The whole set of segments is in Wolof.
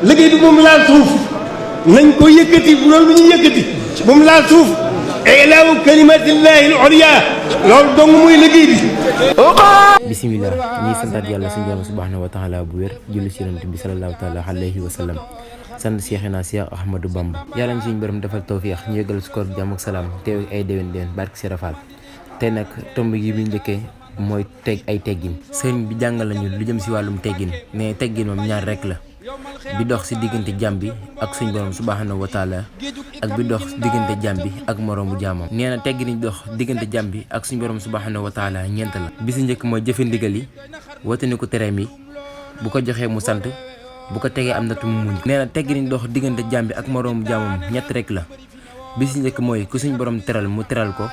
liggéey bi moom laal suuf nañ ko yëkkati bu loolu ñu yëkkati moom laal suuf ilaahu kalimatillahi al-ulya loolu dong muy liggéey bi. bisimilah ñuy santaat yàlla suñu borom subhanahu wa taala bu wér julli ci yonent bi sallallahu taala alayhi wa sallam sant Seexina Seex Ahmadou Bamba yàlla ñu suñu borom defal tawfiix ñu yëgal su koor jàmm ak salaam teew ay déwén barke Sëriñ Faal tey nag tomb yi bi njëkkee mooy ay teggin sëriñ bi jàngal lañu lu jëm si wàllum teggin mais teggin moom ñaar rek la bi dox si diggante jàmm bi ak suñ borom subhanahu wa taala ak bi dox diggante jàmm bi ak moroomu jaamam nee na teggin yi dox diggante jàmm bi ak suñ borom subhanahu wa taala ñeent la bi si njëkk mooy jëfe ndigal yi watani ko tereem yi bu ko joxee mu sant bu ko tegee am na tu mu muñ nee na teggin yi dox diggante jàmm bi ak moroomu jaamam ñett rek la bi si njëkk mooy ku suñ borom teral mu teral ko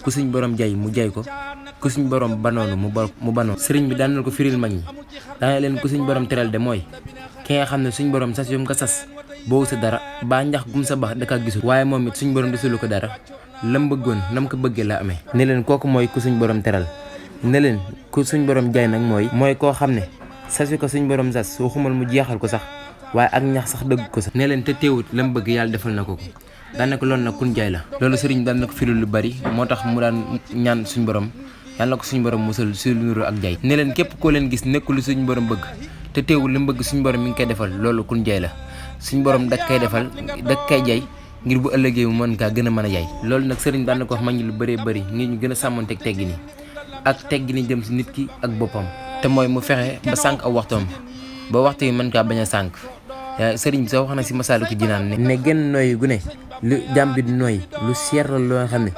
ku suñ borom jay mu jay ko ku suñ borom banoonu mu banoon sëriñ bi daan na ko firil mag ñi daana leen ku suñ borom teral de mooy ki nga xam ne suñ borom sas yom ko sas boobu sa dara ba njax gum sa bax da kaa gisul waaye moom it suñ borom desulu ko dara lam bëggoon nam ko bëggee la amee ne leen kooku mooy ku suñ borom teral ne leen ku suñ borom jaay nag mooy koo xam ne sas wi ko suñ borom sas soo xumal mu jeexal ko sax waaye ak ñax sax dëgg ko sax ne leen te teewut lam bëgg yàlla defal na ko daanaka loolu nag kun jaay la loolu sëriñ daan na ko firil lu bari moo tax mu daan ñaan suñ borom yàlla na ko suñu borom musal si lu nuru ak jaay ne leen képp koo leen gis nekkul lu suñu borom bëgg te teewul li mu bëgg suñu borom mi ngi koy defal loolu kun jaay la suñu borom dak koy defal dak koy jaay ngir bu ëllëgee mu mën kaa gën a mën a jaay loolu nag sëriñ daan na ko wax mag ñi lu bëree bëri ngir ñu gën a sàmmanteeg teggini ak teggini jëm si nit ki ak boppam te mooy mu fexe ba sànq aw waxtoom ba waxtu yi mën kaa bañ a sànq sëriñ bi sax wax na si Masaalikul Jinaan ne genn nooyi gu ne lu jàmm bi di nooyi lu seer la loo xam ne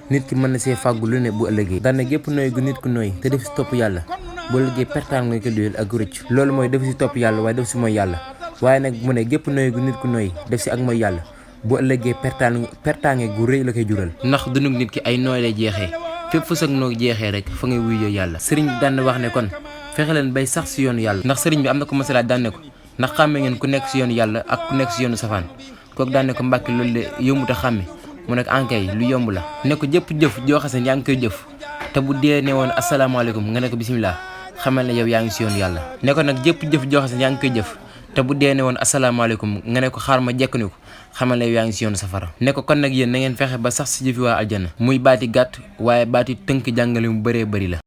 nit ki mën na see fàggu lu ne bu ëllëgee daana gépp nooy gu nit ku nooy te def si topp yàlla bu ëllëgee pertaan nga ko duyal ak rëcc loolu mooy def si topp yàlla waaye def si mooy yàlla waaye nag mu ne gépp nooy gu nit ku nooy def si ak mooy yàlla bu ëllëgee pertaange gu rëy la koy jural ndax dunug nit ki ay nooy lay jeexee fépp fu sag noo jeexee rek fa ngay wuyoo yàlla sëriñ bi daan wax ne kon fexe leen bay sax si yoonu yàlla ndax sëriñ bi am na ko masalaat daan ne ko ndax xàmme ngeen ku nekk si yoonu yàlla ak ku nekk si yoonu safaan kooku daan ne ko mbàkki loolu de yombut a xàmme mu nekk ankay lu yomb la ne ko jëpp jëf joo xase yaa ngi koy jëf te bu dee ne woon asalaamaaleykum nga ne ko bisimilah xamal ne yow yaa ngi si yoon yàlla ne ko nag jëpp jëf joo xase yaa ngi koy jëf te bu dee ne woon asalaamaaleykum nga ne ko xaar ma jekk ni ko xamal ne yow yaa ngi si yoonu safara ne ko kon nag yéen na ngeen fexe ba sax si jëfi waa aljana muy baati gàtt waaye baati tënk jàngale mu bëree bëri la